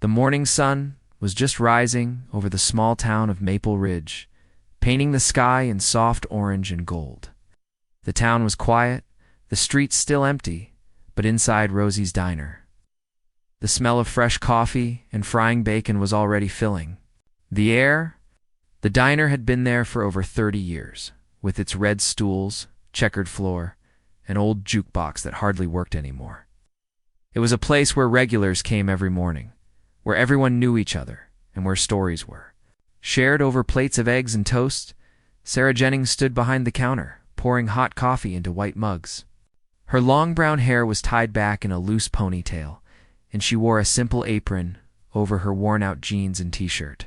The morning sun was just rising over the small town of Maple Ridge, painting the sky in soft orange and gold. The town was quiet, the streets still empty, but inside Rosie's diner, the smell of fresh coffee and frying bacon was already filling the air. The diner had been there for over 30 years, with its red stools, checkered floor, an old jukebox that hardly worked anymore. It was a place where regulars came every morning, where everyone knew each other, and where stories were shared over plates of eggs and toast. Sarah Jennings stood behind the counter, pouring hot coffee into white mugs. Her long brown hair was tied back in a loose ponytail, and she wore a simple apron over her worn-out jeans and t-shirt.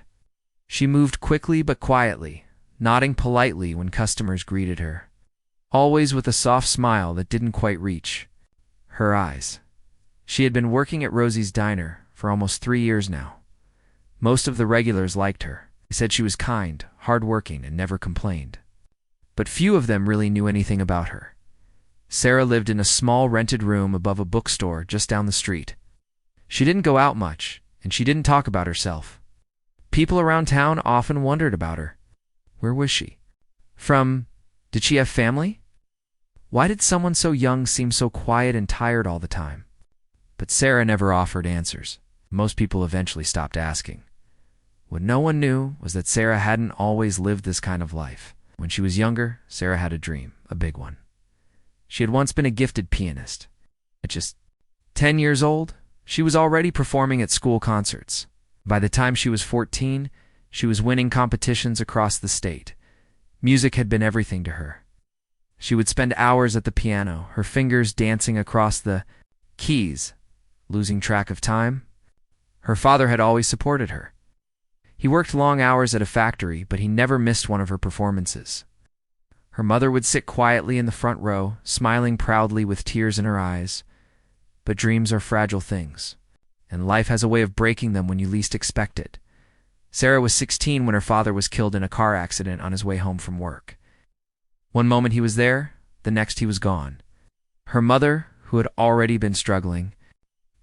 She moved quickly but quietly, nodding politely when customers greeted her, always with a soft smile that didn't quite reach her eyes. She had been working at Rosie's diner for almost 3 years now. Most of the regulars liked her. They said she was kind, hardworking, and never complained. But few of them really knew anything about her. Sarah lived in a small rented room above a bookstore just down the street. She didn't go out much, and she didn't talk about herself. People around town often wondered about her. Where was she from? Did she have family? Why did someone so young seem so quiet and tired all the time? But Sarah never offered answers. Most people eventually stopped asking. What no one knew was that Sarah hadn't always lived this kind of life. When she was younger, Sarah had a dream, a big one. She had once been a gifted pianist. At just 10 years old, she was already performing at school concerts. By the time she was 14, she was winning competitions across the state. Music had been everything to her. She would spend hours at the piano, her fingers dancing across the keys, losing track of time. Her father had always supported her. He worked long hours at a factory, but he never missed one of her performances. Her mother would sit quietly in the front row, smiling proudly with tears in her eyes. But dreams are fragile things, and life has a way of breaking them when you least expect it. Sarah was 16 when her father was killed in a car accident on his way home from work. One moment he was there, the next he was gone. Her mother, who had already been struggling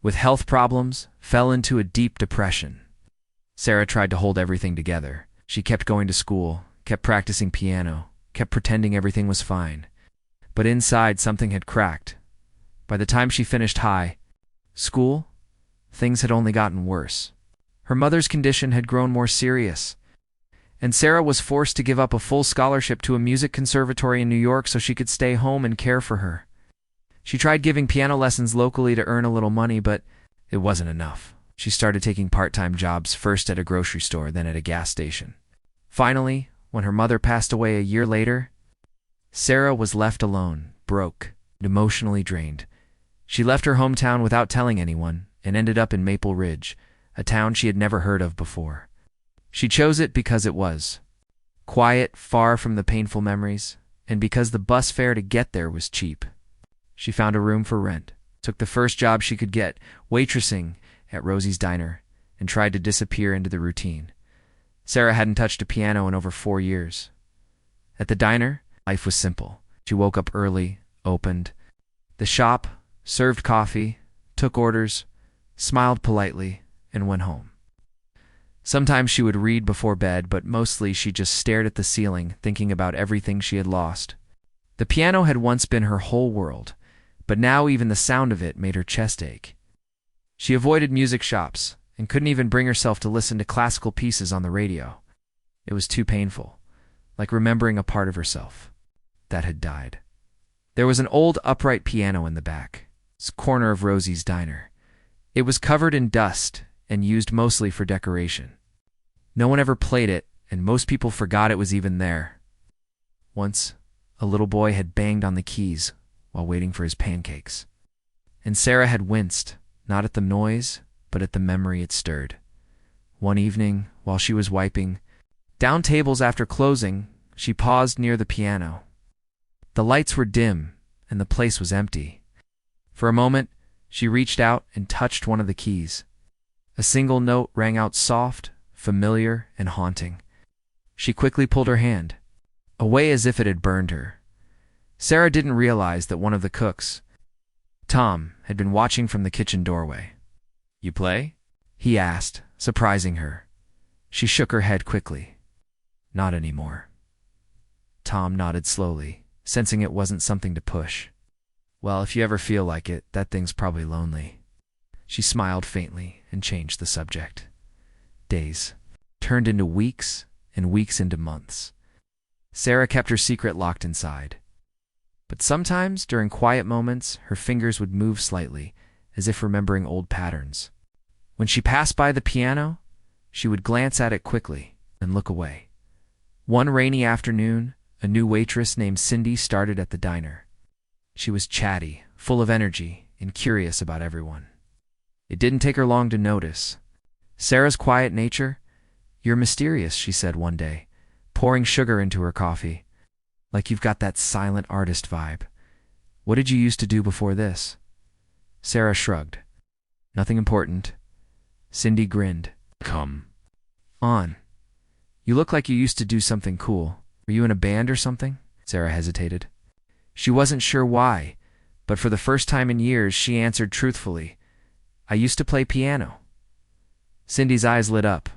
with health problems, fell into a deep depression. Sarah tried to hold everything together. She kept going to school, kept practicing piano, kept pretending everything was fine. But inside, something had cracked. By the time she finished high school, things had only gotten worse. Her mother's condition had grown more serious, and Sarah was forced to give up a full scholarship to a music conservatory in New York so she could stay home and care for her. She tried giving piano lessons locally to earn a little money, but it wasn't enough. She started taking part-time jobs, first at a grocery store, then at a gas station. Finally, when her mother passed away a year later, Sarah was left alone, broke, and emotionally drained. She left her hometown without telling anyone and ended up in Maple Ridge, a town she had never heard of before. She chose it because it was quiet, far from the painful memories, and because the bus fare to get there was cheap. She found a room for rent, took the first job she could get, waitressing at Rosie's diner, and tried to disappear into the routine. Sarah hadn't touched a piano in over 4 years. At the diner, life was simple. She woke up early, opened the shop, served coffee, took orders, smiled politely, and went home. Sometimes she would read before bed, but mostly she just stared at the ceiling, thinking about everything she had lost. The piano had once been her whole world, but now even the sound of it made her chest ache. She avoided music shops and couldn't even bring herself to listen to classical pieces on the radio. It was too painful, like remembering a part of herself that had died. There was an old upright piano in the back corner of Rosie's diner. It was covered in dust and used mostly for decoration. No one ever played it, and most people forgot it was even there. Once, a little boy had banged on the keys while waiting for his pancakes, and Sarah had winced, not at the noise, but at the memory it stirred. One evening, while she was wiping down tables after closing, she paused near the piano. The lights were dim, and the place was empty. For a moment, she reached out and touched one of the keys. A single note rang out soft, familiar, and haunting. She quickly pulled her hand away as if it had burned her. Sarah didn't realize that one of the cooks, Tom, had been watching from the kitchen doorway. "You play?" he asked, surprising her. She shook her head quickly. Not anymore. Tom nodded slowly, sensing it wasn't something to push. Well, if you ever feel like it, that thing's probably lonely. She smiled faintly and changed the subject. Days turned into weeks and weeks into months. Sarah kept her secret locked inside. But sometimes, during quiet moments, her fingers would move slightly, as if remembering old patterns. When she passed by the piano, she would glance at it quickly and look away. One rainy afternoon, a new waitress named Cindy started at the diner. She was chatty, full of energy, and curious about everyone. It didn't take her long to notice Sarah's quiet nature. "You're mysterious," she said one day, pouring sugar into her coffee. "Like you've got that silent artist vibe. What did you used to do before this?" Sarah shrugged. "Nothing important." Cindy grinned. "Come on. You look like you used to do something cool. Were you in a band or something?" Sarah hesitated. She wasn't sure why, but for the first time in years she answered truthfully, "I used to play piano." Cindy's eyes lit up.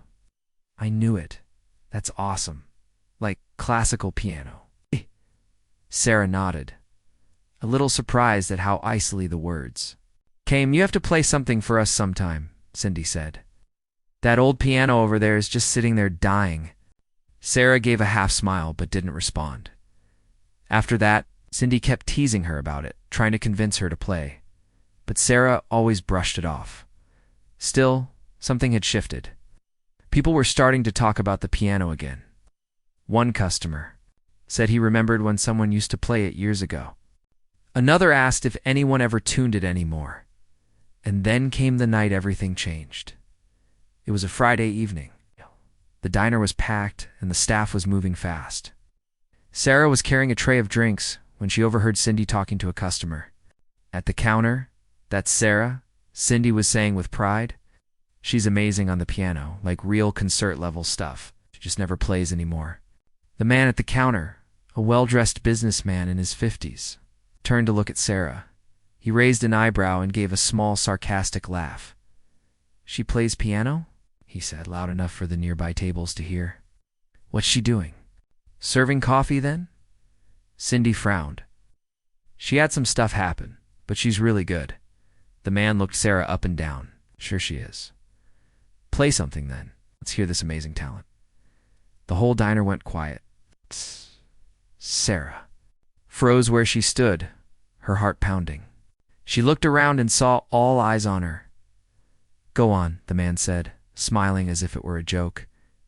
"I knew it. That's awesome. Like classical piano." Sarah nodded, a little surprised at how icily the words came. "You have to play something for us sometime," Cindy said. "That old piano over there is just sitting there dying." Sarah gave a half smile but didn't respond. After that, Cindy kept teasing her about it, trying to convince her to play. But Sarah always brushed it off. Still, something had shifted. People were starting to talk about the piano again. One customer said he remembered when someone used to play it years ago. Another asked if anyone ever tuned it anymore. And then came the night everything changed. It was a Friday evening. The diner was packed and the staff was moving fast. Sarah was carrying a tray of drinks when she overheard Cindy talking to a customer. At the counter, "That's Sarah," Cindy was saying with pride. "She's amazing on the piano, like real concert-level stuff. She just never plays anymore." The man at the counter, a well-dressed businessman in his 50s, turned to look at Sarah. He raised an eyebrow and gave a small, sarcastic laugh. "She plays piano?" he said, loud enough for the nearby tables to hear. "What's she doing? Serving coffee, then?" Cindy frowned. "She had some stuff happen, but she's really good." The man looked Sarah up and down. "Sure she is." "Play something, then. Let's hear this amazing talent." The whole diner went quiet. Sarah froze where she stood, her heart pounding. She looked around and saw all eyes on her. "Go on," the man said, smiling as if it were a joke.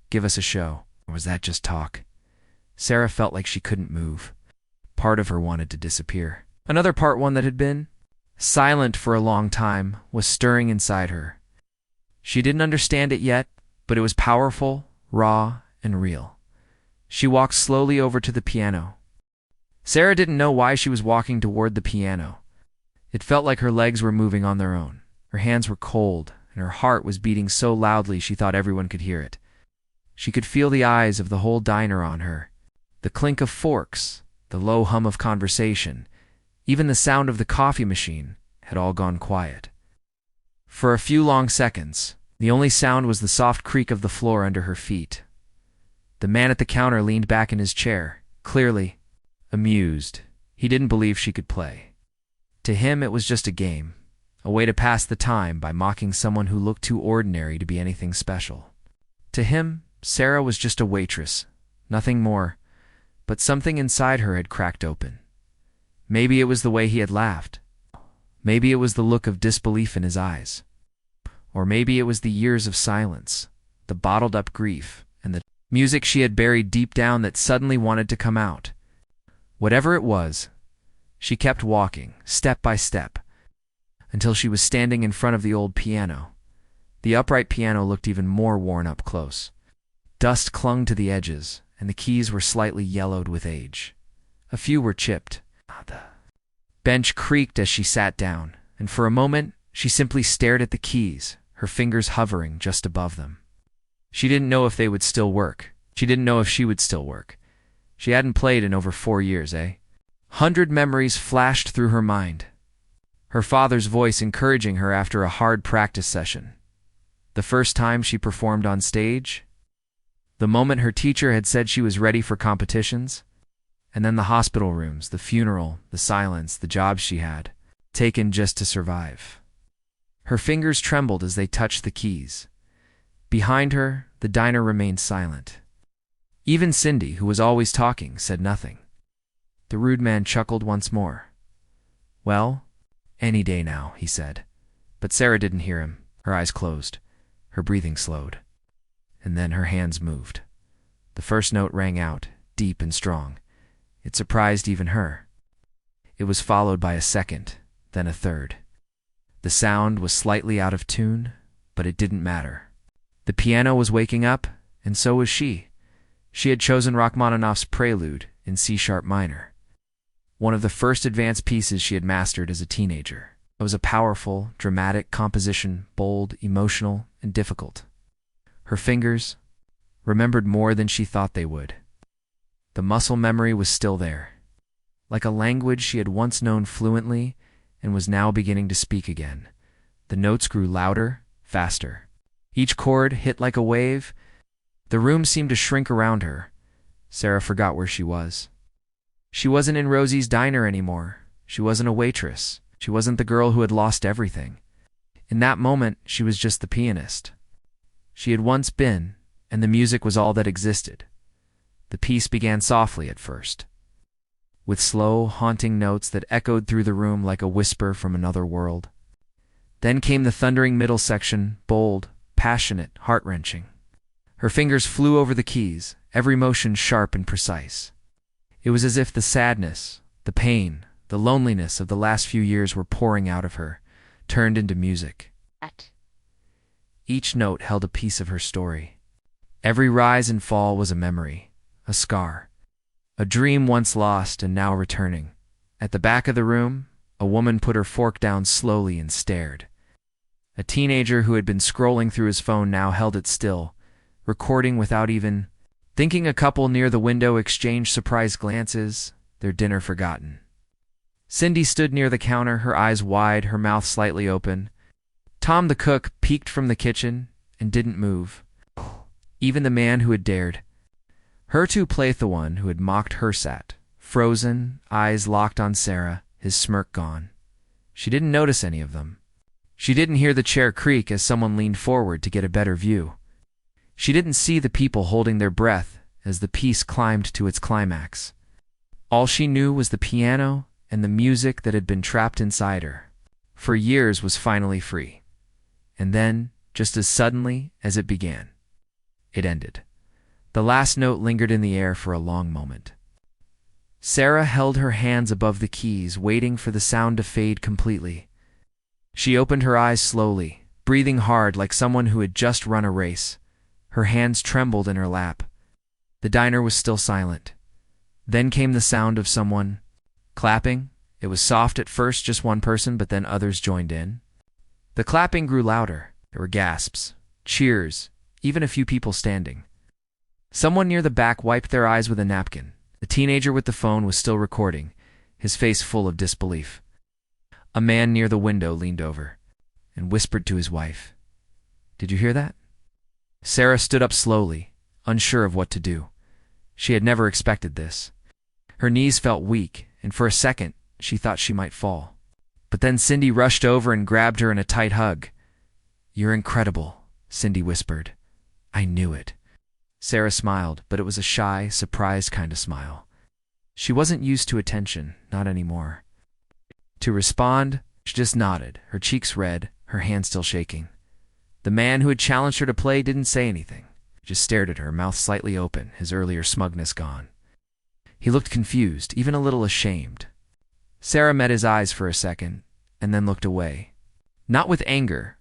"Give us a show." Or was that just talk? Sarah felt like she couldn't move. Part of her wanted to disappear. Another part, one that had been silent for a long time, was stirring inside her. She didn't understand it yet, but it was powerful, raw, and real. She walked slowly over to the piano. Sarah didn't know why she was walking toward the piano. It felt like her legs were moving on their own. Her hands were cold, and her heart was beating so loudly she thought everyone could hear it. She could feel the eyes of the whole diner on her. The clink of forks, the low hum of conversation, even the sound of the coffee machine had all gone quiet. For a few long seconds, the only sound was the soft creak of the floor under her feet. The man at the counter leaned back in his chair, clearly amused. He didn't believe she could play. To him, it was just a game, a way to pass the time by mocking someone who looked too ordinary to be anything special. To him, Sarah was just a waitress, nothing more, but something inside her had cracked open. Maybe it was the way he had laughed. Maybe it was the look of disbelief in his eyes. Or maybe it was the years of silence, the bottled-up grief, and the music she had buried deep down that suddenly wanted to come out. Whatever it was, she kept walking, step by step, until she was standing in front of the old piano. The upright piano looked even more worn up close. Dust clung to the edges, and the keys were slightly yellowed with age. A few were chipped. The bench creaked as she sat down, and for a moment she simply stared at the keys, her fingers hovering just above them. She didn't know if they would still work. She didn't know if she would still work. She hadn't played in over 4 years, 100 memories flashed through her mind. Her father's voice encouraging her after a hard practice session. The first time she performed on stage, the moment her teacher had said she was ready for competitions, and then the hospital rooms, the funeral, the silence, the jobs she had taken just to survive. Her fingers trembled as they touched the keys. Behind her, the diner remained silent. Even Cindy, who was always talking, said nothing. The rude man chuckled once more. "Well, any day now," he said. But Sarah didn't hear him. Her eyes closed. Her breathing slowed. And then her hands moved. The first note rang out, deep and strong. It surprised even her. It was followed by a second, then a third. The sound was slightly out of tune, but it didn't matter. The piano was waking up, and so was she. She had chosen Rachmaninoff's Prelude in C-sharp minor, one of the first advanced pieces she had mastered as a teenager. It was a powerful, dramatic composition, bold, emotional, and difficult. Her fingers remembered more than she thought they would. The muscle memory was still there, like a language she had once known fluently and was now beginning to speak again. The notes grew louder, faster. Each chord hit like a wave. The room seemed to shrink around her. Sarah forgot where she was. She wasn't in Rosie's diner anymore. She wasn't a waitress. She wasn't the girl who had lost everything. In that moment, she was just the pianist she had once been, and the music was all that existed. The piece began softly at first, with slow, haunting notes that echoed through the room like a whisper from another world. Then came the thundering middle section, bold, passionate, heart-wrenching. Her fingers flew over the keys, every motion sharp and precise. It was as if the sadness, the pain, the loneliness of the last few years were pouring out of her, turned into music. Each note held a piece of her story. Every rise and fall was a memory, a scar, a dream once lost and now returning. At the back of the room, a woman put her fork down slowly and stared. A teenager who had been scrolling through his phone now held it still, recording without even thinking. A couple near the window exchanged surprised glances, their dinner forgotten. Cindy stood near the counter, her eyes wide, her mouth slightly open. Tom the cook peeked from the kitchen and didn't move. Even the man who had dared her to play the one who had mocked her sat, frozen, eyes locked on Sarah, his smirk gone. She didn't notice any of them. She didn't hear the chair creak as someone leaned forward to get a better view. She didn't see the people holding their breath as the piece climbed to its climax. All she knew was the piano and the music that had been trapped inside her for years was finally free. And then, just as suddenly as it began, it ended. The last note lingered in the air for a long moment. Sarah held her hands above the keys, waiting for the sound to fade completely. She opened her eyes slowly, breathing hard like someone who had just run a race. Her hands trembled in her lap. The diner was still silent. Then came the sound of someone clapping. It was soft at first, just one person, but then others joined in. The clapping grew louder. There were gasps, cheers, even a few people standing. Someone near the back wiped their eyes with a napkin. The teenager with the phone was still recording, his face full of disbelief. A man near the window leaned over and whispered to his wife, "Did you hear that?" Sarah stood up slowly, unsure of what to do. She had never expected this. Her knees felt weak, and for a second, she thought she might fall. But then Cindy rushed over and grabbed her in a tight hug. "You're incredible," Cindy whispered. "I knew it." Sarah smiled, but it was a shy, surprised kind of smile. She wasn't used to attention, not anymore. To respond, she just nodded, her cheeks red, her hand still shaking. The man who had challenged her to play didn't say anything. He just stared at her, mouth slightly open, his earlier smugness gone. He looked confused, even a little ashamed. Sarah met his eyes for a second, and then looked away. Not with anger,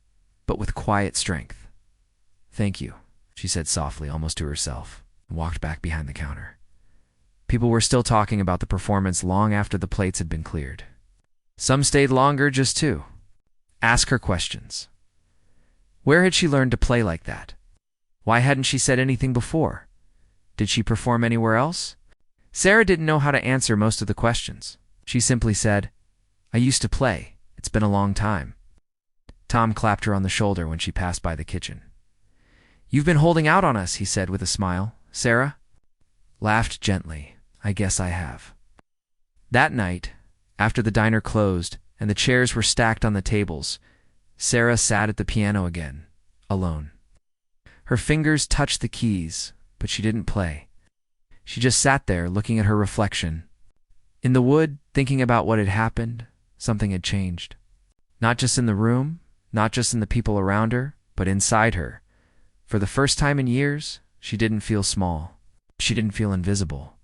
but with quiet strength. "Thank you," she said softly, almost to herself, and walked back behind the counter. People were still talking about the performance long after the plates had been cleared. Some stayed longer just to ask her questions. Where had she learned to play like that? Why hadn't she said anything before? Did she perform anywhere else? Sarah didn't know how to answer most of the questions. She simply said, "I used to play. It's been a long time." Tom clapped her on the shoulder when she passed by the kitchen. "You've been holding out on us," he said with a smile. Sarah laughed gently. "I guess I have." That night, after the diner closed and the chairs were stacked on the tables, Sarah sat at the piano again, alone. Her fingers touched the keys, but she didn't play. She just sat there looking at her reflection. In the wood, thinking about what had happened, something had changed. Not just in the room, not just in the people around her, but inside her. For the first time in years, she didn't feel small. She didn't feel invisible.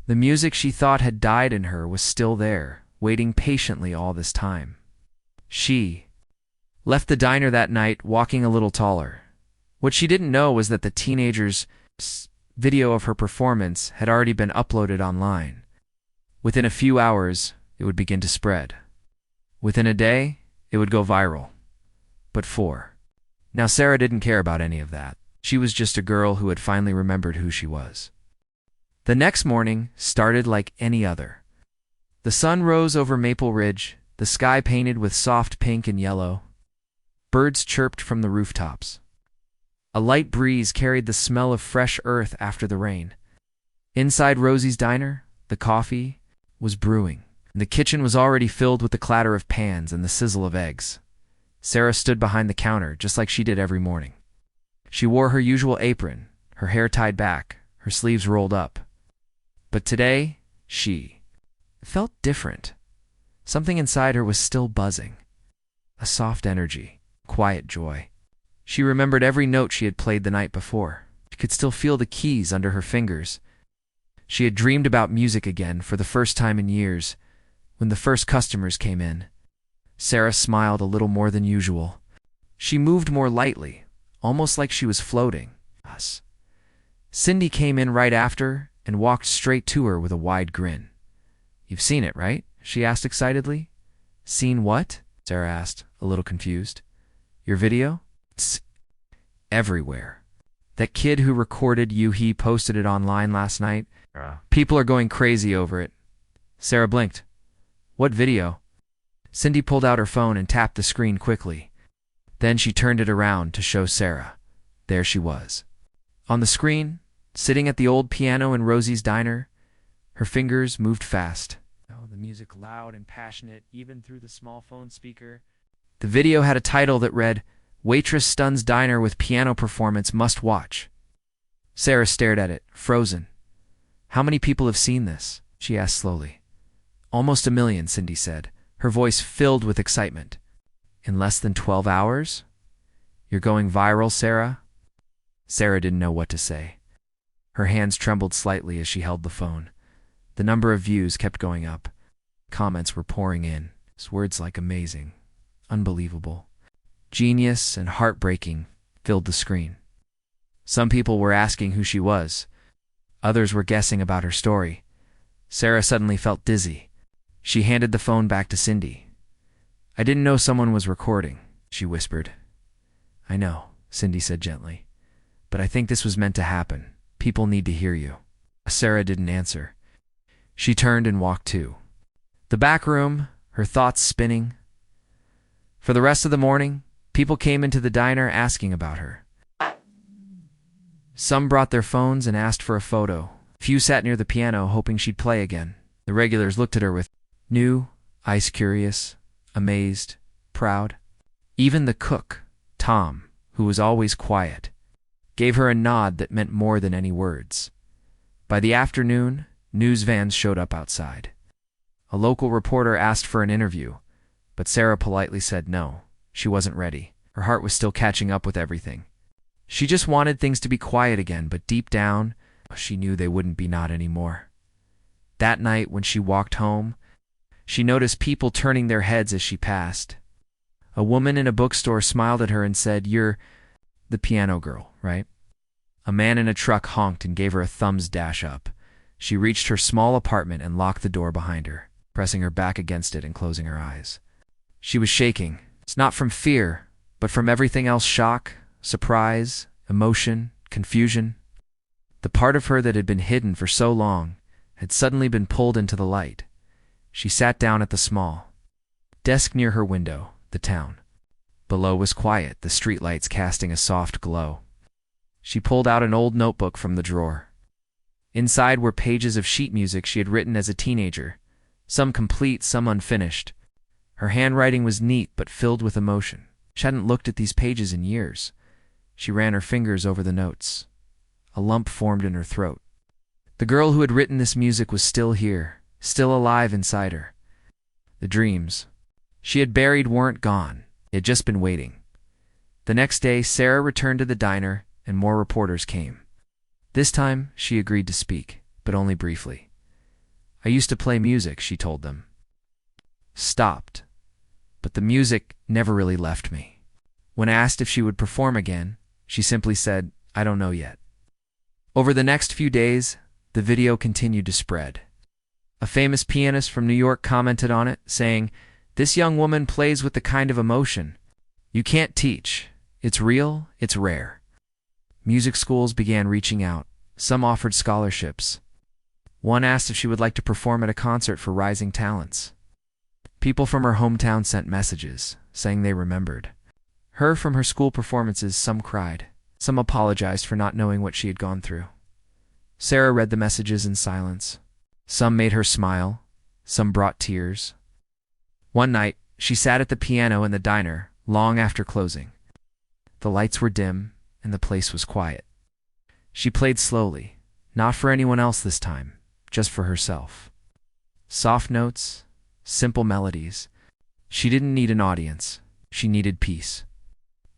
The music she thought had died in her was still there, waiting patiently all this time. She left the diner that night walking a little taller. What she didn't know was that the teenager's video of her performance had already been uploaded online. Within a few hours, it would begin to spread. Within a day, it would go viral. But now Sarah didn't care about any of that. She was just a girl who had finally remembered who she was. The next morning started like any other. The sun rose over Maple Ridge, the sky painted with soft pink and yellow. Birds chirped from the rooftops. A light breeze carried the smell of fresh earth after the rain. Inside Rosie's diner, the coffee was brewing. The kitchen was already filled with the clatter of pans and the sizzle of eggs. Sarah stood behind the counter, just like she did every morning. She wore her usual apron, her hair tied back, her sleeves rolled up. But today, she felt different. Something inside her was still buzzing. A soft energy, quiet joy. She remembered every note she had played the night before. She could still feel the keys under her fingers. She had dreamed about music again for the first time in years. When the first customers came in, Sarah smiled a little more than usual. She moved more lightly, almost like she was floating. Cindy came in right after and walked straight to her with a wide grin. "You've seen it, right?" she asked excitedly. "Seen what?" Sarah asked, a little confused. "Your video?" "It's everywhere. That kid who recorded you, he posted it online last night. People are going crazy over it." Sarah blinked. "What video?" Cindy pulled out her phone and tapped the screen quickly. Then she turned it around to show Sarah. There she was. On the screen, sitting at the old piano in Rosie's diner, her fingers moved fast. The music loud and passionate, even through the small phone speaker. The video had a title that read, "Waitress Stuns Diner with Piano Performance Must Watch." Sarah stared at it, frozen. "How many people have seen this?" she asked slowly. "Almost 1 million, Cindy said, her voice filled with excitement. "In less than 12 hours? You're going viral, Sarah?" Sarah didn't know what to say. Her hands trembled slightly as she held the phone. The number of views kept going up. Comments were pouring in. Words like amazing, unbelievable, genius, and heartbreaking filled the screen. Some people were asking who she was. Others were guessing about her story. Sarah suddenly felt dizzy. She handed the phone back to Cindy. "I didn't know someone was recording," she whispered. "I know," Cindy said gently. "But I think this was meant to happen. People need to hear you." Sarah didn't answer. She turned and walked to the back room, her thoughts spinning. For the rest of the morning, people came into the diner asking about her. Some brought their phones and asked for a photo. Few sat near the piano hoping she'd play again. The regulars looked at her with new, eyes curious, amazed, proud. Even the cook, Tom, who was always quiet, gave her a nod that meant more than any words. By the afternoon, news vans showed up outside. A local reporter asked for an interview, but Sarah politely said no. She wasn't ready. Her heart was still catching up with everything. She just wanted things to be quiet again, but deep down, she knew they wouldn't be not anymore. That night, when she walked home, she noticed people turning their heads as she passed. A woman in a bookstore smiled at her and said, "You're the piano girl, right?" A man in a truck honked and gave her a thumbs dash up. She reached her small apartment and locked the door behind her, pressing her back against it and closing her eyes. She was shaking. It's not from fear, but from everything else: shock, surprise, emotion, confusion. The part of her that had been hidden for so long had suddenly been pulled into the light. She sat down at the small desk near her window, the town. Below was quiet, the streetlights casting a soft glow. She pulled out an old notebook from the drawer. Inside were pages of sheet music she had written as a teenager, some complete, some unfinished. Her handwriting was neat but filled with emotion. She hadn't looked at these pages in years. She ran her fingers over the notes. A lump formed in her throat. The girl who had written this music was still here, still alive inside her. The dreams she had buried weren't gone. They had just been waiting. The next day, Sarah returned to the diner, and more reporters came. This time, she agreed to speak, but only briefly. I used to play music, she told them. Stopped. But the music never really left me. When asked if she would perform again, she simply said, I don't know yet. Over the next few days, the video continued to spread. A famous pianist from New York commented on it, saying, "This young woman plays with the kind of emotion you can't teach. It's real, it's rare." Music schools began reaching out. Some offered scholarships. One asked if she would like to perform at a concert for rising talents. People from her hometown sent messages, saying they remembered her from her school performances. Some cried. Some apologized for not knowing what she had gone through. Sarah read the messages in silence. Some made her smile. Some brought tears. One night, she sat at the piano in the diner, long after closing. The lights were dim, and the place was quiet. She played slowly, not for anyone else this time, just for herself. Soft notes, simple melodies. She didn't need an audience. She needed peace.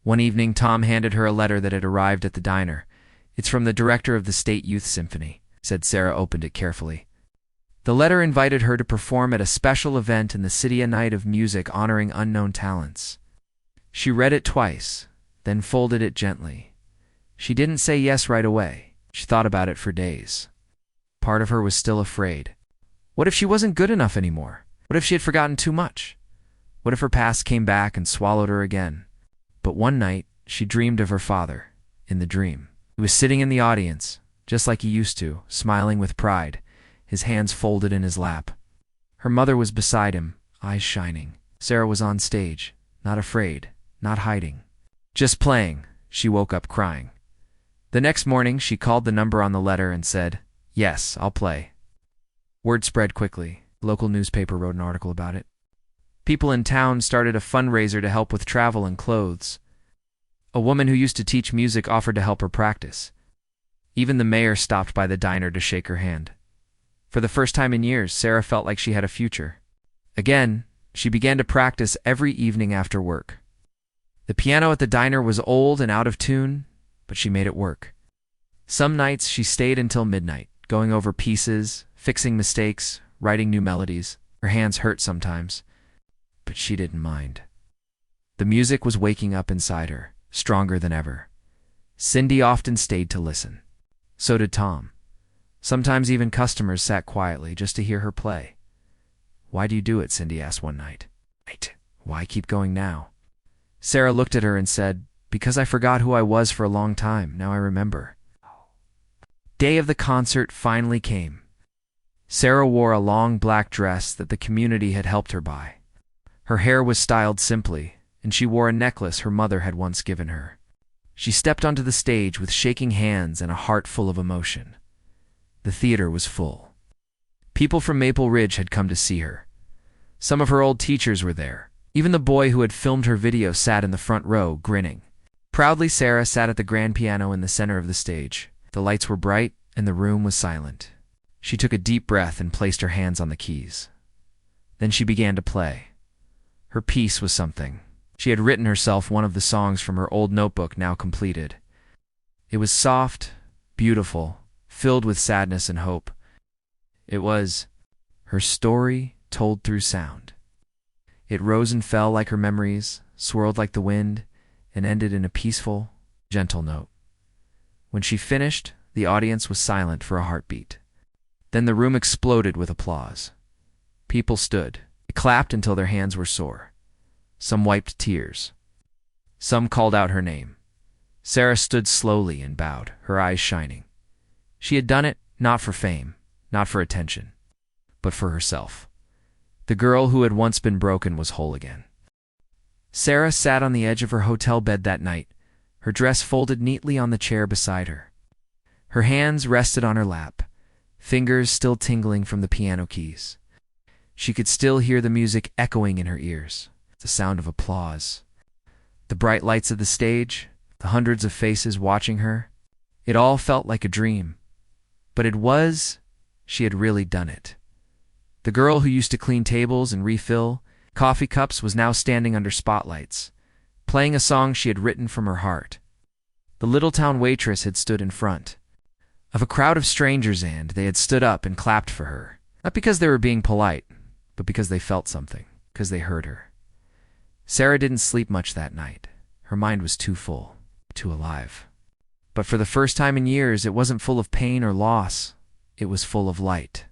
One evening, Tom handed her a letter that had arrived at the diner. "It's from the director of the State Youth Symphony," said. Sarah opened it carefully. The letter invited her to perform at a special event in the city, a night of music honoring unknown talents. She read it twice, then folded it gently. She didn't say yes right away. She thought about it for days. Part of her was still afraid. What if she wasn't good enough anymore? What if she had forgotten too much? What if her past came back and swallowed her again? But one night, she dreamed of her father, in the dream. He was sitting in the audience, just like he used to, smiling with pride, his hands folded in his lap. Her mother was beside him, eyes shining. Sarah was on stage, not afraid, not hiding, just playing. She woke up crying. The next morning, she called the number on the letter and said, "Yes, I'll play." Word spread quickly. A local newspaper wrote an article about it. People in town started a fundraiser to help with travel and clothes. A woman who used to teach music offered to help her practice. Even the mayor stopped by the diner to shake her hand. For the first time in years, Sarah felt like she had a future. Again, she began to practice every evening after work. The piano at the diner was old and out of tune, but she made it work. Some nights she stayed until midnight, going over pieces, fixing mistakes, writing new melodies. Her hands hurt sometimes, but she didn't mind. The music was waking up inside her, stronger than ever. Cindy often stayed to listen. So did Tom. Sometimes even customers sat quietly just to hear her play. "Why do you do it?" Cindy asked one night. "Right. Why keep going now?" Sarah looked at her and said, "Because I forgot who I was for a long time. Now I remember." Day of the concert finally came. Sarah wore a long black dress that the community had helped her buy. Her hair was styled simply, and she wore a necklace her mother had once given her. She stepped onto the stage with shaking hands and a heart full of emotion. The theater was full. People from Maple Ridge had come to see her. Some of her old teachers were there. Even the boy who had filmed her video sat in the front row, grinning. Proudly, Sarah sat at the grand piano in the center of the stage. The lights were bright, and the room was silent. She took a deep breath and placed her hands on the keys. Then she began to play. Her piece was something. She had written herself one of the songs from her old notebook, now completed. It was soft, beautiful, filled with sadness and hope. It was her story told through sound. It rose and fell like her memories, swirled like the wind, and ended in a peaceful, gentle note. When she finished, the audience was silent for a heartbeat. Then the room exploded with applause. People stood. They clapped until their hands were sore. Some wiped tears. Some called out her name. Sarah stood slowly and bowed, her eyes shining. She had done it not for fame, not for attention, but for herself. The girl who had once been broken was whole again. Sarah sat on the edge of her hotel bed that night, her dress folded neatly on the chair beside her. Her hands rested on her lap, fingers still tingling from the piano keys. She could still hear the music echoing in her ears, the sound of applause. The bright lights of the stage, the hundreds of faces watching her. It all felt like a dream. But she had really done it. The girl who used to clean tables and refill coffee cups was now standing under spotlights, playing a song she had written from her heart. The little town waitress had stood in front of a crowd of strangers, and they had stood up and clapped for her, not because they were being polite, but because they felt something, because they heard her. Sarah didn't sleep much that night. Her mind was too full, too alive. But for the first time in years, it wasn't full of pain or loss. It was full of light,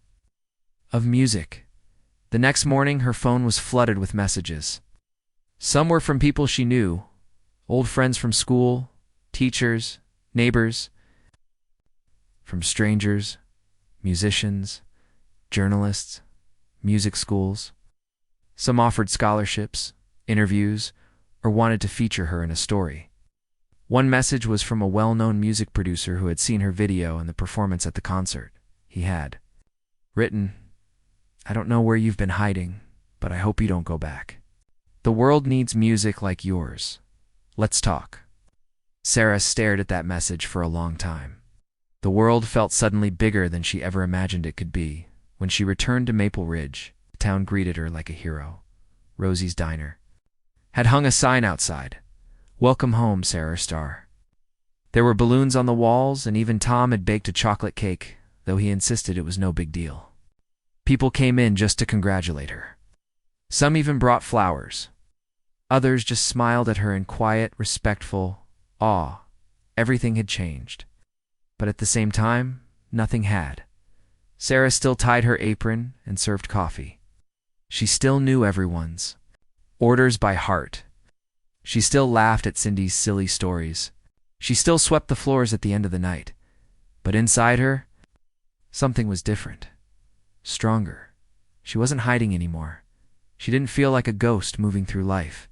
of music. The next morning, her phone was flooded with messages. Some were from people she knew, old friends from school, teachers, neighbors, from strangers, musicians, journalists, music schools. Some offered scholarships, interviews, or wanted to feature her in a story. One message was from a well-known music producer who had seen her video and the performance at the concert. He had written, "I don't know where you've been hiding, but I hope you don't go back. The world needs music like yours. Let's talk." Sarah stared at that message for a long time. The world felt suddenly bigger than she ever imagined it could be. When she returned to Maple Ridge, the town greeted her like a hero. Rosie's Diner had hung a sign outside, "Welcome home, Sarah Starr." There were balloons on the walls, and even Tom had baked a chocolate cake, though he insisted it was no big deal. People came in just to congratulate her. Some even brought flowers. Others just smiled at her in quiet, respectful awe. Everything had changed. But at the same time, nothing had. Sarah still tied her apron and served coffee. She still knew everyone's orders by heart. She still laughed at Cindy's silly stories. She still swept the floors at the end of the night. But inside her, something was different, stronger. She wasn't hiding anymore. She didn't feel like a ghost moving through life.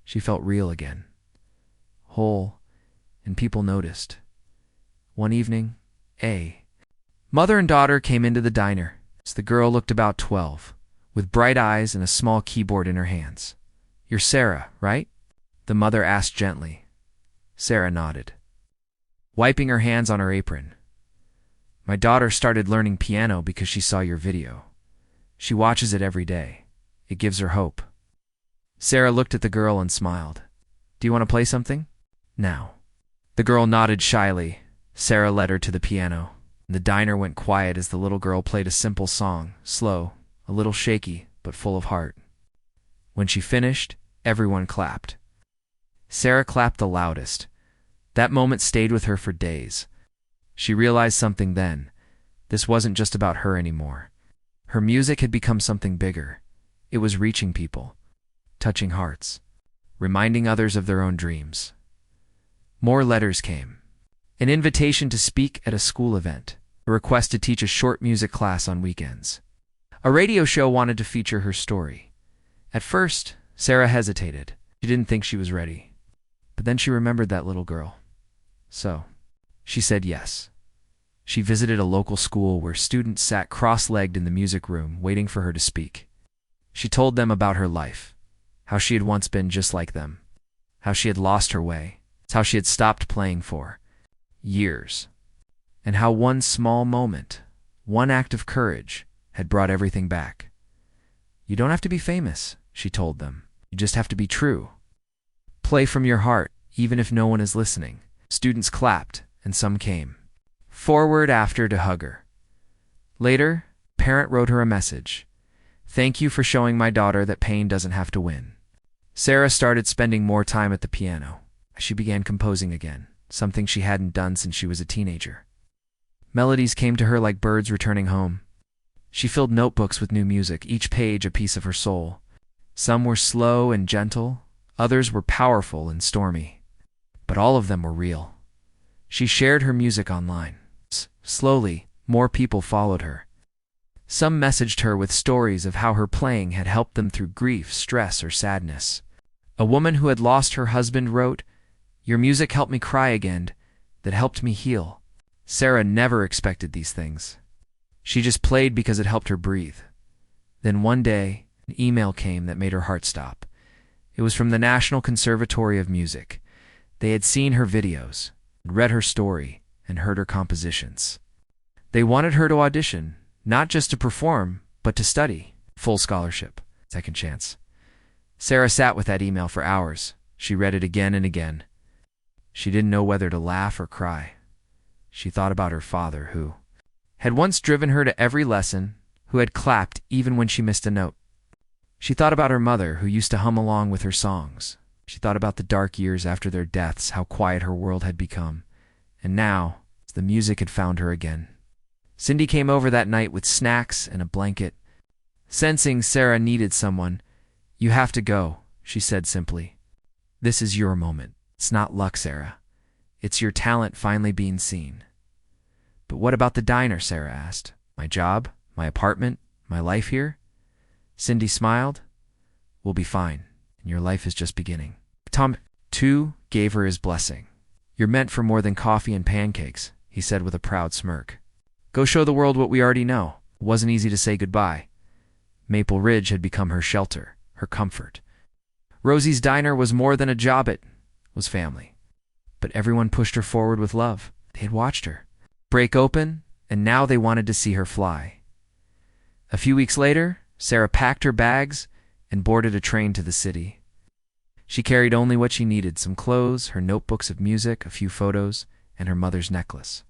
She felt real again, whole, and people noticed. One evening, mother and daughter came into the diner. The girl looked about 12, with bright eyes and a small keyboard in her hands. "You're Sarah, right?" the mother asked gently. Sarah nodded, wiping her hands on her apron. "My daughter started learning piano because she saw your video. She watches it every day. It gives her hope." Sarah looked at the girl and smiled. "Do you want to play something? Now." The girl nodded shyly. Sarah led her to the piano. The diner went quiet as the little girl played a simple song, slow, a little shaky, but full of heart. When she finished, everyone clapped. Sarah clapped the loudest. That moment stayed with her for days. She realized something then. This wasn't just about her anymore. Her music had become something bigger. It was reaching people, touching hearts, reminding others of their own dreams. More letters came. An invitation to speak at a school event, a request to teach a short music class on weekends. A radio show wanted to feature her story. At first, Sarah hesitated. She didn't think she was ready. But then she remembered that little girl. So, she said yes. She visited a local school where students sat cross-legged in the music room waiting for her to speak. She told them about her life, how she had once been just like them, how she had lost her way, how she had stopped playing for years, and how one small moment, one act of courage, had brought everything back. "You don't have to be famous," she told them. "You just have to be true. Play from your heart, even if no one is listening." Students clapped, and some came forward after to hug her. Later, a parent wrote her a message. "Thank you for showing my daughter that pain doesn't have to win." Sarah started spending more time at the piano. She began composing again, something she hadn't done since she was a teenager. Melodies came to her like birds returning home. She filled notebooks with new music, each page a piece of her soul. Some were slow and gentle, others were powerful and stormy. But all of them were real. She shared her music online. Slowly, more people followed her. Some messaged her with stories of how her playing had helped them through grief, stress, or sadness. A woman who had lost her husband wrote, Your music helped me cry again, that helped me heal. Sarah never expected these things. She just played because it helped her breathe. Then one day, an email came that made her heart stop. It was from the National Conservatory of Music. They had seen her videos, read her story, and heard her compositions. They wanted her to audition, not just to perform, but to study. Full scholarship. Second chance. Sarah sat with that email for hours. She read it again and again. She didn't know whether to laugh or cry. She thought about her father, who had once driven her to every lesson, who had clapped even when she missed a note. She thought about her mother, who used to hum along with her songs. She thought about the dark years after their deaths, how quiet her world had become. And now, the music had found her again. Cindy came over that night with snacks and a blanket. Sensing Sarah needed someone, "You have to go," she said simply. "This is your moment. It's not luck, Sarah. It's your talent finally being seen." "But what about the diner?" Sarah asked. "My job? My apartment? My life here?" Cindy smiled. "We'll be fine, and your life is just beginning." Tom, too, gave her his blessing. "You're meant for more than coffee and pancakes," he said with a proud smirk. "Go show the world what we already know." It wasn't easy to say goodbye. Maple Ridge had become her shelter, her comfort. Rosie's Diner was more than a job, it was family. But everyone pushed her forward with love. They had watched her break open, and now they wanted to see her fly. A few weeks later, Sarah packed her bags and boarded a train to the city. She carried only what she needed: some clothes, her notebooks of music, a few photos, and her mother's necklace.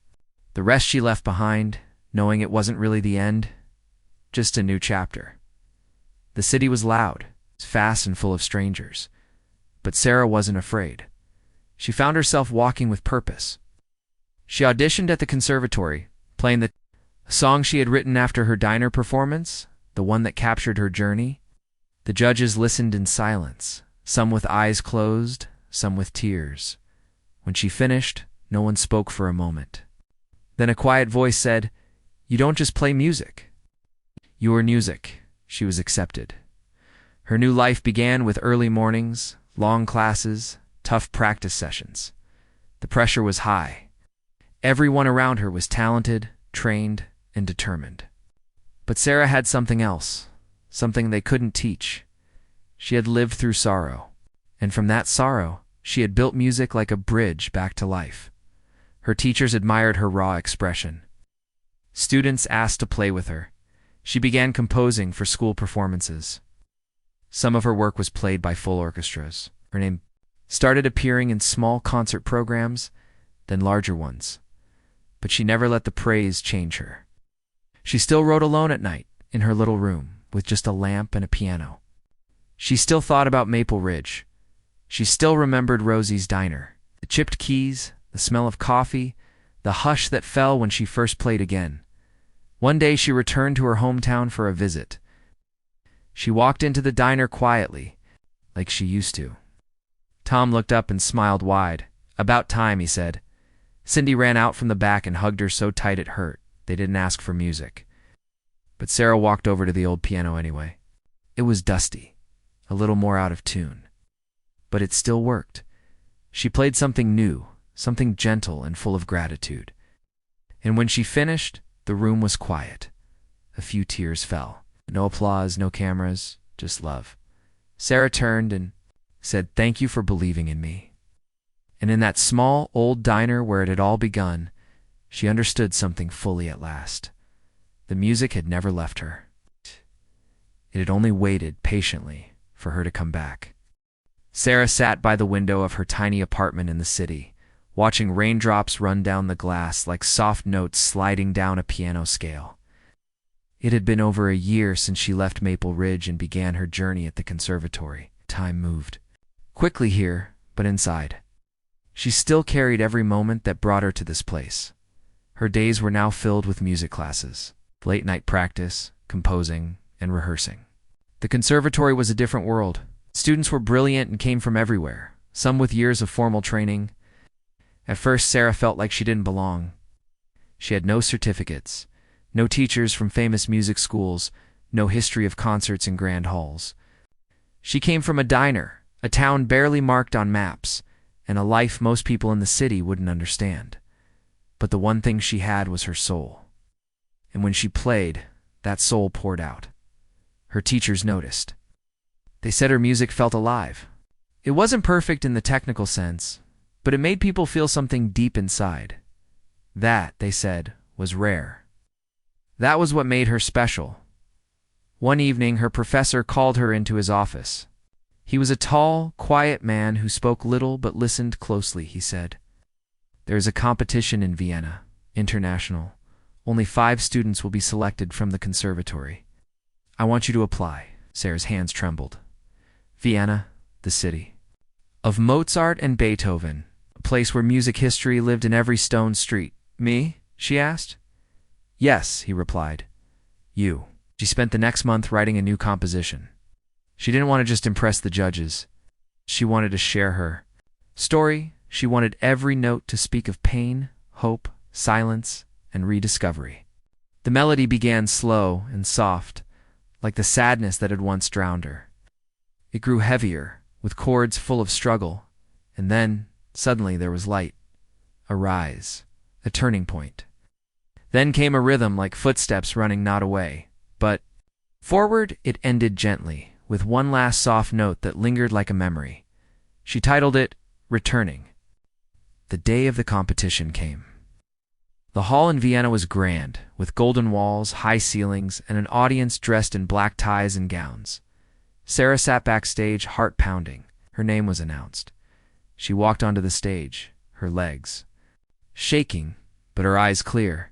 The rest she left behind, knowing it wasn't really the end, just a new chapter. The city was loud, fast and full of strangers. But Sarah wasn't afraid. She found herself walking with purpose. She auditioned at the conservatory, playing the song she had written after her diner performance, the one that captured her journey. The judges listened in silence, some with eyes closed, some with tears. When she finished, no one spoke for a moment. Then a quiet voice said, "You don't just play music. You're music." She was accepted. Her new life began with early mornings, long classes, tough practice sessions. The pressure was high. Everyone around her was talented, trained, and determined. But Sarah had something else, something they couldn't teach. She had lived through sorrow, and from that sorrow, she had built music like a bridge back to life. Her teachers admired her raw expression. Students asked to play with her. She began composing for school performances. Some of her work was played by full orchestras. Her name started appearing in small concert programs, then larger ones. But she never let the praise change her. She still wrote alone at night, in her little room, with just a lamp and a piano. She still thought about Maple Ridge. She still remembered Rosie's Diner, the chipped keys, the smell of coffee, the hush that fell when she first played again. One day she returned to her hometown for a visit. She walked into the diner quietly, like she used to. Tom looked up and smiled wide. "About time," he said. Cindy ran out from the back and hugged her so tight it hurt. They didn't ask for music. But Sarah walked over to the old piano anyway. It was dusty, a little more out of tune. But it still worked. She played something new, something gentle and full of gratitude. And when she finished, the room was quiet. A few tears fell. No applause, no cameras, just love. Sarah turned and said, "Thank you for believing in me." And in that small, old diner where it had all begun, she understood something fully at last. The music had never left her. It had only waited patiently for her to come back. Sarah sat by the window of her tiny apartment in the city, watching raindrops run down the glass like soft notes sliding down a piano scale. It had been over a year since she left Maple Ridge and began her journey at the conservatory. Time moved quickly here, but inside. She still carried every moment that brought her to this place. Her days were now filled with music classes, late-night practice, composing, and rehearsing. The conservatory was a different world. Students were brilliant and came from everywhere, some with years of formal training. At first, Sarah felt like she didn't belong. She had no certificates, no teachers from famous music schools, no history of concerts in grand halls. She came from a diner, a town barely marked on maps, and a life most people in the city wouldn't understand. But the one thing she had was her soul. And when she played, that soul poured out. Her teachers noticed. They said her music felt alive. It wasn't perfect in the technical sense, but it made people feel something deep inside. That, they said, was rare. That was what made her special. One evening, her professor called her into his office. He was a tall, quiet man who spoke little but listened closely, he said. There is a competition in Vienna, international. Only 5 students will be selected from the conservatory. I want you to apply. Sarah's hands trembled. Vienna, the city of Mozart and Beethoven, a place where music history lived in every stone street. Me? She asked. Yes, he replied. You. She spent the next month writing a new composition. She didn't want to just impress the judges. She wanted to share her story. She wanted every note to speak of pain, hope, silence, and rediscovery. The melody began slow and soft, like the sadness that had once drowned her. It grew heavier, with chords full of struggle, and then, suddenly, there was light, a rise, a turning point. Then came a rhythm like footsteps running not away, but forward it ended gently, with one last soft note that lingered like a memory. She titled it, Returning. The day of the competition came. The hall in Vienna was grand, with golden walls, high ceilings, and an audience dressed in black ties and gowns. Sarah sat backstage, heart pounding. Her name was announced. She walked onto the stage, her legs shaking, but her eyes clear.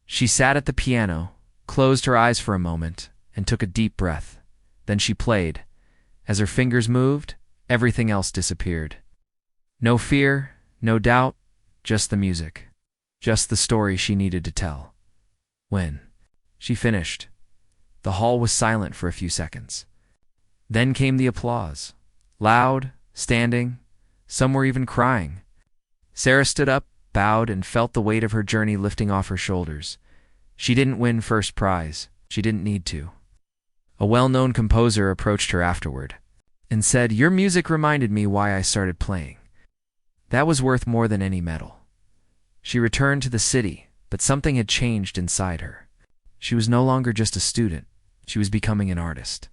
She sat at the piano, closed her eyes for a moment, and took a deep breath. Then she played. As her fingers moved, everything else disappeared. No fear, no doubt, just the music. Just the story she needed to tell. When she finished, the hall was silent for a few seconds. Then came the applause. Loud, standing, some were even crying. Sarah stood up, bowed, and felt the weight of her journey lifting off her shoulders. She didn't win first prize. She didn't need to. A well-known composer approached her afterward and said, "Your music reminded me why I started playing." That was worth more than any medal. She returned to the city, but something had changed inside her. She was no longer just a student. She was becoming an artist.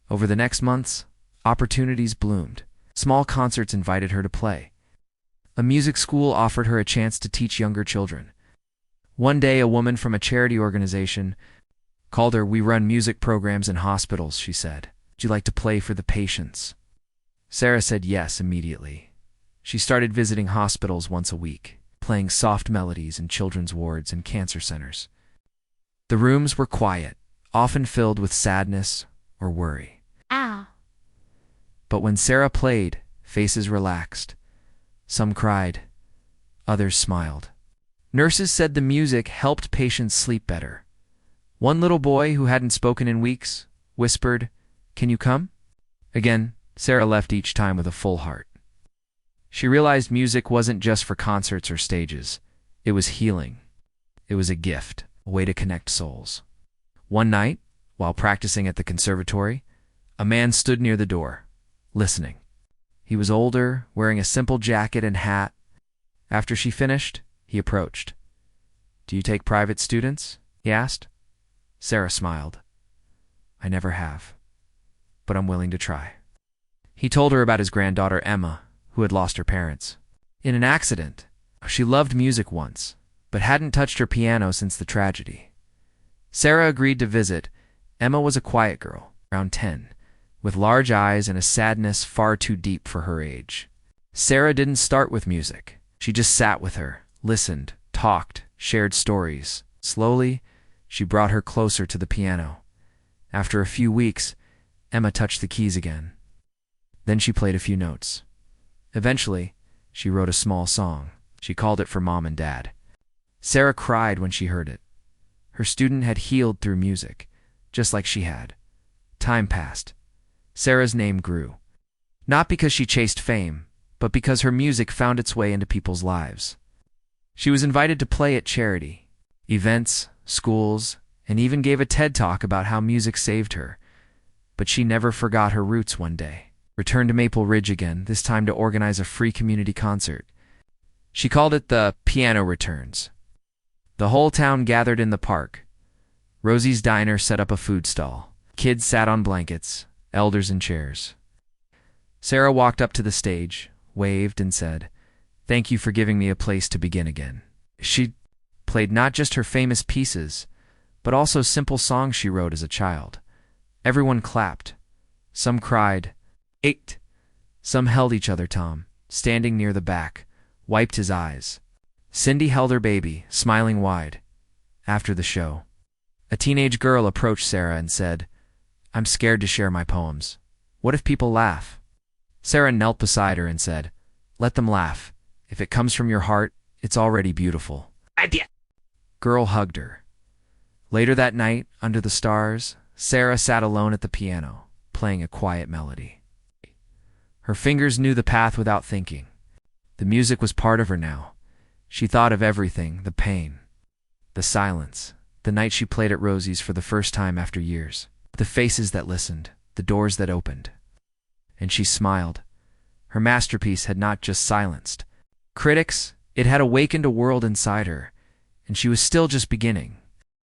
Over the next months, opportunities bloomed. Small concerts invited her to play. A music school offered her a chance to teach younger children. One day, a woman from a charity organization called her. "We run music programs in hospitals," she said. "Would you like to play for the patients?" Sarah said yes immediately. She started visiting hospitals once a week, playing soft melodies in children's wards and cancer centers. The rooms were quiet, often filled with sadness or worry. But when Sarah played, faces relaxed. Some cried, others smiled. Nurses said the music helped patients sleep better. One little boy who hadn't spoken in weeks whispered, "Can you come?" Again, Sarah left each time with a full heart. She realized music wasn't just for concerts or stages. It was healing. It was a gift, a way to connect souls. One night, while practicing at the conservatory, a man stood near the door, listening. He was older, wearing a simple jacket and hat. After she finished, he approached. "Do you take private students?" he asked. Sarah smiled. "I never have, but I'm willing to try." He told her about his granddaughter Emma, who had lost her parents in an accident. She loved music once, but hadn't touched her piano since the tragedy. Sarah agreed to visit. Emma was a quiet girl, around 10, with large eyes and a sadness far too deep for her age. Sarah didn't start with music. She just sat with her, listened, talked, shared stories. Slowly, she brought her closer to the piano. After a few weeks, Emma touched the keys again. Then she played a few notes. Eventually, she wrote a small song. She called it for Mom and Dad. Sarah cried when she heard it. Her student had healed through music, just like she had. Time passed. Sarah's name grew. Not because she chased fame, but because her music found its way into people's lives. She was invited to play at charity, events, schools, and even gave a TED Talk about how music saved her. But she never forgot her roots one day. returned to Maple Ridge again, this time to organize a free community concert. She called it the Piano Returns. The whole town gathered in the park. Rosie's Diner set up a food stall. Kids sat on blankets, elders in chairs. Sarah walked up to the stage, waved, and said, "Thank you for giving me a place to begin again." She played not just her famous pieces, but also simple songs she wrote as a child. Everyone clapped. Some cried, "Eight!" Some held each other. Tom, standing near the back, wiped his eyes. Cindy held her baby, smiling wide. After the show, a teenage girl approached Sarah and said, "I'm scared to share my poems. What if people laugh?" Sarah knelt beside her and said, "Let them laugh. If it comes from your heart, it's already beautiful." Idea. Girl hugged her. Later that night, under the stars, Sarah sat alone at the piano, playing a quiet melody. Her fingers knew the path without thinking. The music was part of her now. She thought of everything, the pain, the silence, the night she played at Rosie's for the first time after years, the faces that listened, the doors that opened. And she smiled. Her masterpiece had not just silenced critics, it had awakened a world inside her, and she was still just beginning.